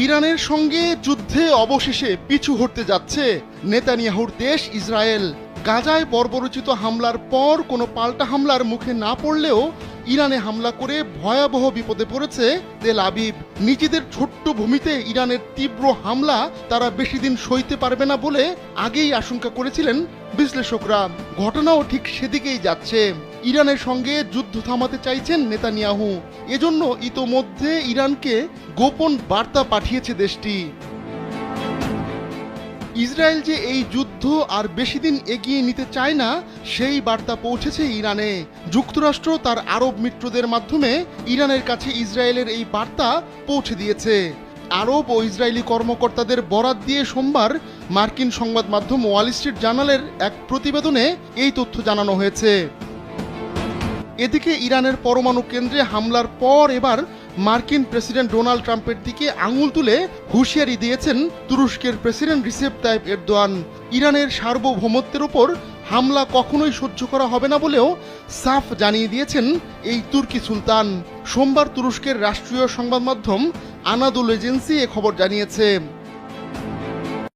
ইরানের সঙ্গে যুদ্ধে অবশেষে পিছু হটতে যাচ্ছে নেতানিয়াহুর দেশ ইসরায়েল। গাজায় বর্বরোচিত হামলার পর কোনো পাল্টা হামলার মুখে না পড়লেও ইরানে হামলা করে ভয়াবহ বিপদে পড়েছে তেল আবিব। নিজেদের ছোট্ট ভূমিতে ইরানের তীব্র হামলা তারা বেশি দিন সইতে পারবে না বলে আগেই আশঙ্কা করেছিলেন বিশ্লেষকরা। ঘটনাও ঠিক সেদিকেই যাচ্ছে। ইরানের সঙ্গে যুদ্ধ থামাতে চাইছেন নেতানিয়াহু। এজন্য ইতোমধ্যে ইরানকে গোপন বার্তা পাঠিয়েছে দেশটি। ইসরায়েল যে এই যুদ্ধ আর বেশি দিন এগিয়ে নিতে চায় না, সেই বার্তা পৌঁছেছে ইরানে। যুক্তরাষ্ট্র তার আরব মিত্রদের মাধ্যমে ইরানের কাছে ইসরায়েলের এই বার্তা পৌঁছে দিয়েছে। আরব ও ইসরায়েলি কর্মকর্তাদের বরাত দিয়ে সোমবার মার্কিন সংবাদ মাধ্যম ওয়াল স্ট্রিট জার্নালের এক প্রতিবেদনে এই তথ্য জানানো হয়েছে। এদিকে ইরানের পরমাণু কেন্দ্রে হামলার পর এবার মার্কিন প্রেসিডেন্ট ডোনাল্ড ট্রাম্পের দিকে আঙুল তুলে হুঁশিয়ারি দিয়েছেন তুরস্কের প্রেসিডেন্ট রিসেপ তাইপ এরদোয়ান। ইরানের সার্বভৌমত্বের উপর হামলা কখনোই সহ্য করা হবে না বলেও সাফ জানিয়ে দিয়েছেন এই তুর্কি সুলতান। সোমবার তুরস্কের রাষ্ট্রীয় সংবাদ মাধ্যম আনাদোল এজেন্সি এ খবর জানিয়েছে।